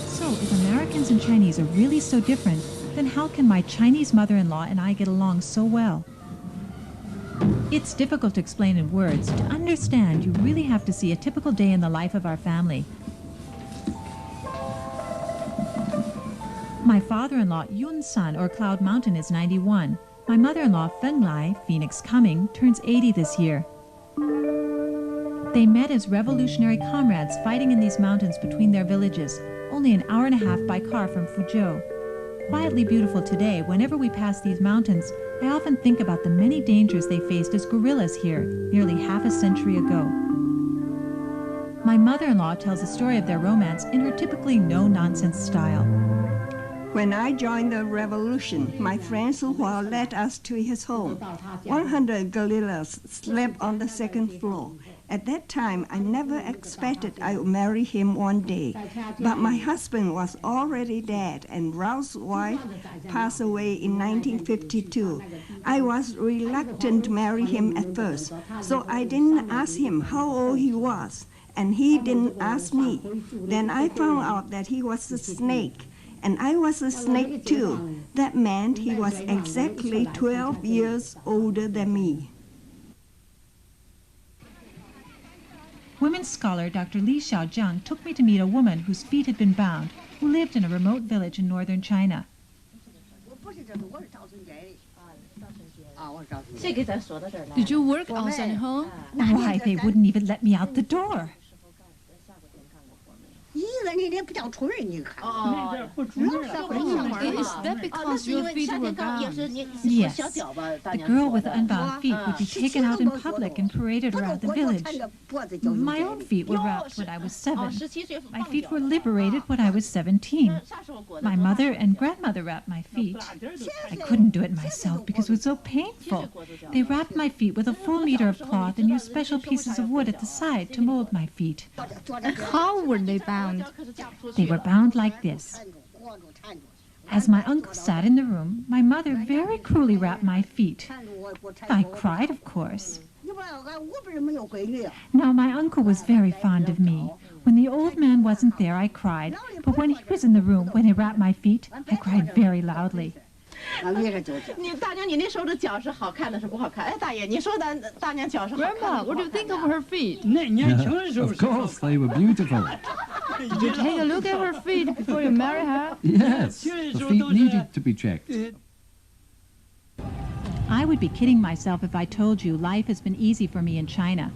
So, if Americans and Chinese are really so different, then how can my Chinese mother-in-law and I get along so well? It's difficult to explain in words. To understand, you really have to see a typical day in the life of our family. My father-in-law, Yun Sun, or Cloud Mountain, is 91. My mother-in-law, Feng Lai, Phoenix Coming, turns 80 this year. They met as revolutionary comrades fighting in these mountains between their villages, only an hour and a half by car from Fuzhou. Quietly beautiful today, whenever we pass these mountains, I often think about the many dangers they faced as guerrillas here, nearly half a century ago. My mother-in-law tells the story of their romance in her typically no-nonsense style. When I joined the revolution, my friend Su Hua led us to his home. 100 guerrillas slept on the second floor. At that time, I never expected I would marry him one day. But my husband was already dead, and Rao's wife passed away in 1952. I was reluctant to marry him at first, so I didn't ask him how old he was, and he didn't ask me. Then I found out that he was a snake. And I was a snake too. That meant he was exactly 12 years older than me. Women's scholar Dr. Li Xiaojiang took me to meet a woman whose feet had been bound, who lived in a remote village in northern China. Did you work outside home? Why, they wouldn't even let me out the door. Is that because your feet were bound? Yes. The girl with unbound feet would be taken out in public and paraded around the village. My own feet were wrapped when I was 7. My feet were liberated when I was 17. My mother and grandmother wrapped my feet. I couldn't do it myself because it was so painful. They wrapped my feet with a full meter of cloth and used special pieces of wood at the side to mold my feet. How were they bound? They were bound like this. As my uncle sat in the room, my mother very cruelly wrapped my feet. I cried, of course. Now, my uncle was very fond of me. When the old man wasn't there, I cried. But when he was in the room, when he wrapped my feet, I cried very loudly. Grandma, what do you think of her feet? Of course, they were beautiful. Did you take a look at her feet before you married her? Yes, the feet needed to be checked. I would be kidding myself if I told you life has been easy for me in China.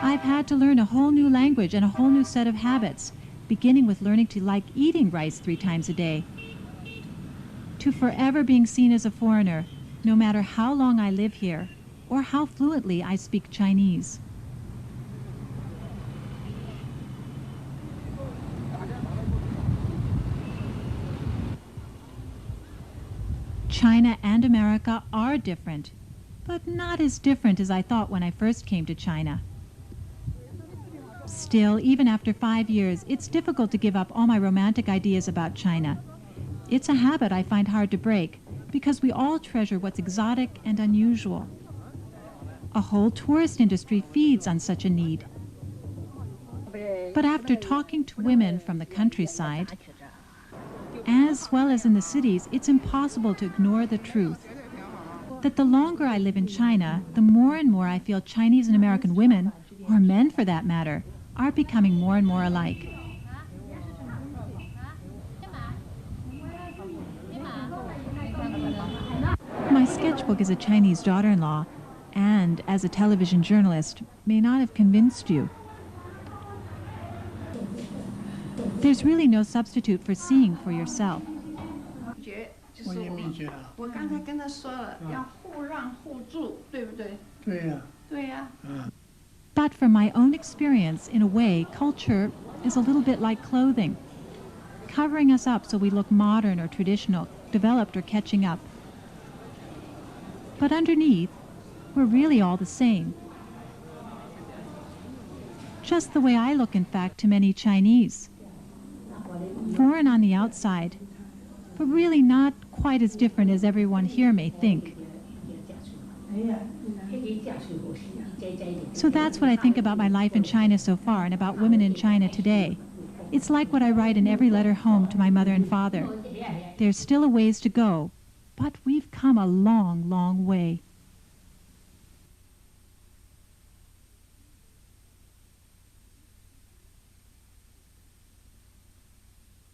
I've had to learn a whole new language and a whole new set of habits, beginning with learning to like eating rice 3 times a day, to forever being seen as a foreigner, no matter how long I live here or how fluently I speak Chinese. China and America are different, but not as different as I thought when I first came to China. Still, even after 5 years, it's difficult to give up all my romantic ideas about China. It's a habit I find hard to break, because we all treasure what's exotic and unusual. A whole tourist industry feeds on such a need. But after talking to women from the countryside, as well as in the cities, it's impossible to ignore the truth that the longer I live in China, the more and more I feel Chinese and American women, or men for that matter, are becoming more and more alike. My sketchbook as a Chinese daughter-in-law and as a television journalist may not have convinced you. There's really no substitute for seeing for yourself. But from my own experience, in a way, culture is a little bit like clothing, covering us up so we look modern or traditional, developed or catching up. But underneath, we're really all the same. Just the way I look, in fact, to many Chinese. Foreign on the outside, but really not quite as different as everyone here may think. So that's what I think about my life in China so far and about women in China today. It's like what I write in every letter home to my mother and father. There's still a ways to go, but we've come a long, long way.